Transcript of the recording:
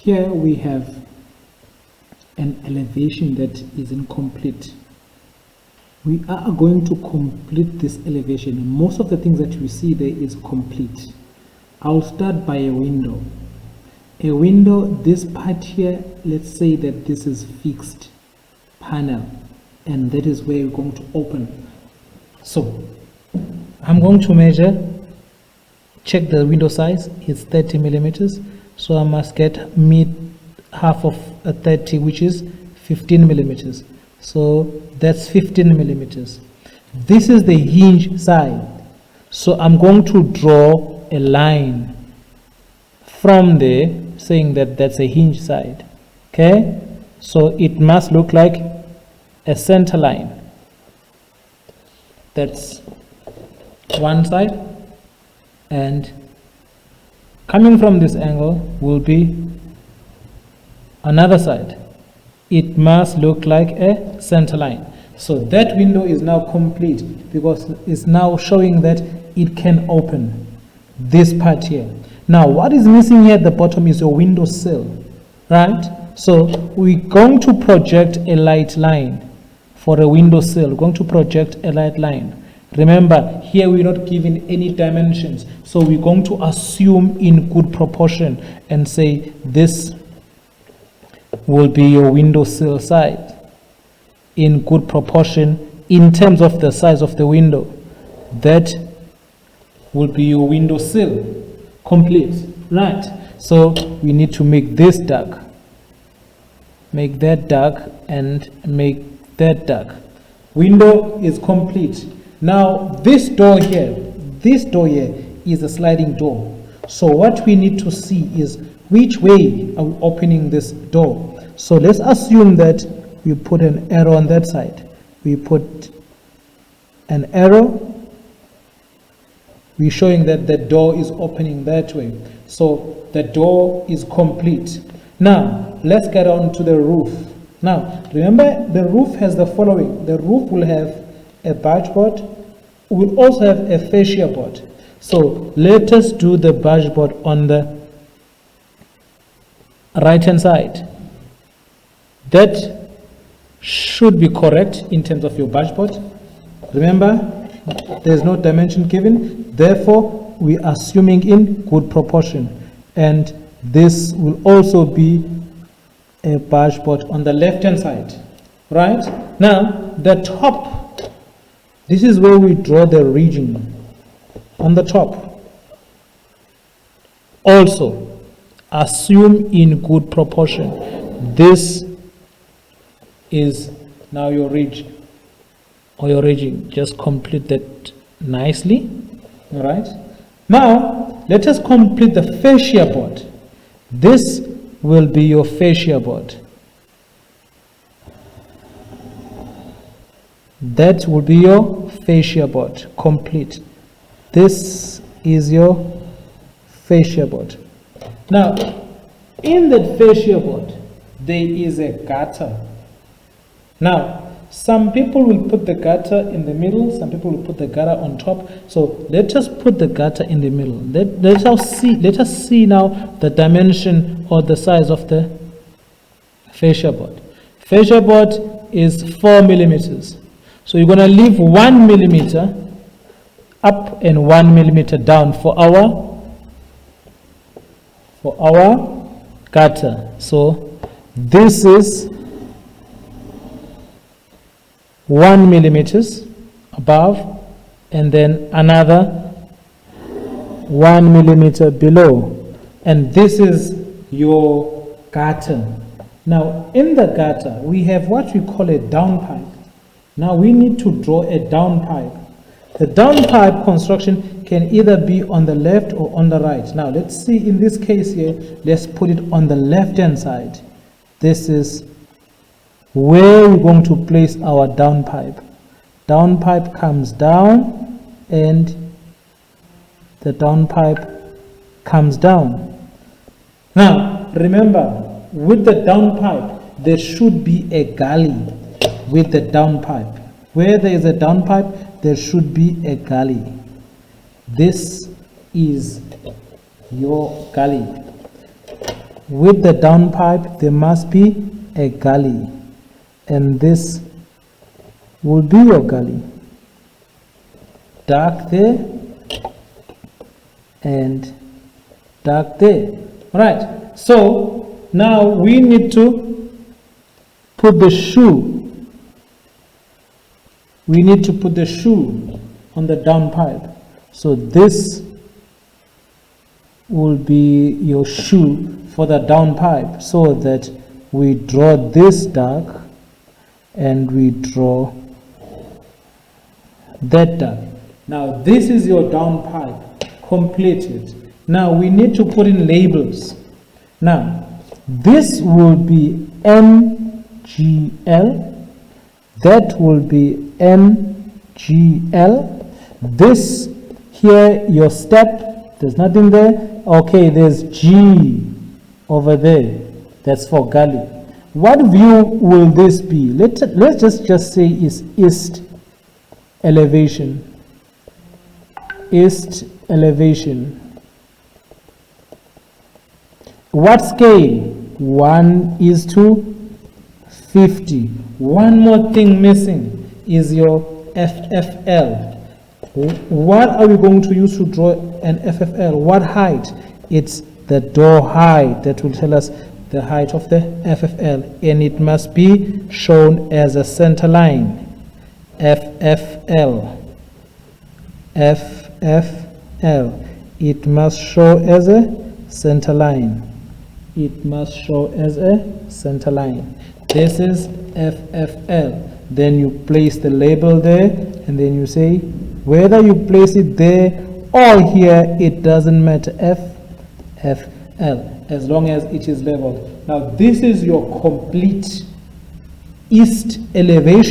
Here we have an elevation that is incomplete. We are going to complete this elevation. Most of the things that you see there is complete. I'll start by a window. A window, this part here, let's say that this is fixed panel, and that is where we're going to open. So I'm going to measure, check the window size, it's 30 millimeters. So I must get half of a 30, which is 15 millimeters. So that's 15 millimeters. This is the hinge side. So I'm going to draw a line from there saying that that's a hinge side. Okay? So it must look like a center line. That's one side, and coming from this angle will be another side. It must look like a center line. So that window is now complete because it's now showing that it can open this part here. Now what is missing here at the bottom is your window sill, right? So we're going to project a light line for a window sill. We're going to project a light line. Remember, here we're not given any dimensions, so we're going to assume in good proportion and say this will be your window sill side in good proportion in terms of the size of the window. That will be your window sill complete, right? So we need to make this dark, make that dark, and make that dark. Window is complete. Now this door here is a sliding door. So what we need to see is which way are we opening this door. So let's assume that we put an arrow on that side. We put an arrow. We're showing that the door is opening that way. So the door is complete. Now let's get on to the roof. Now remember, the roof has the following. The roof will have a barge board. We'll also have a fascia board. So let us do the barge board on the right hand side. That should be correct in terms of your barge board. Remember, there's no dimension given, therefore we are assuming in good proportion, and this will also be a barge board on the left hand side. Right now, the top, this is where we draw the region on the top. Also assume in good proportion. This is now your ridge or your region. Just complete that nicely. All right, now let us complete the fascia board. This will be your fascia board. That will be your fascia board complete. This is your fascia board. Now in that fascia board there is a gutter. Now some people will put the gutter in the middle, some people will put the gutter on top. So let us put the gutter in the middle. Let us see now the dimension or the size of the fascia board. Fascia board is 4 millimeters. So you're going to leave 1 millimeter up and 1 millimeter down for our gutter. So this is 1 millimeters above, and then another 1 millimeter below, and this is your gutter. Now in the gutter we have what we call a downpipe. Now we need to draw a downpipe. The downpipe construction can either be on the left or on the right. Now let's see, in this case here, let's put it on the left hand side. This is where we're going to place our downpipe. Downpipe comes down and the downpipe comes down. Now remember, with the downpipe there should be a gully with the downpipe. Where there is a downpipe there should be a gully. This is your gully. with the downpipe there must be a gully, and this will be your gully. Dark there and dark there. Right, so now we need to put the shoe. We need to put the shoe on the downpipe. So this will be your shoe for the downpipe, so that we draw this dark and we draw that dark. Now this is your downpipe completed. Now we need to put in labels. Now this will be NGL, that will be NGL. This here, your step, there's nothing there. Okay, there's G over there, that's for gully. What view will this be? Let's just say is east elevation. East elevation. What scale? 1:50. One more thing missing is your FFL. What are we going to use to draw an FFL? What height? It's the door height that will tell us the height of the FFL, and it must be shown as a center line. FFL. FFL. It must show as a center line. It must show as a center line. This is FFL. Then you place the label there, and then you say whether you place it there or here, it doesn't matter. FFL, as long as it is leveled. Now this is your complete east elevation.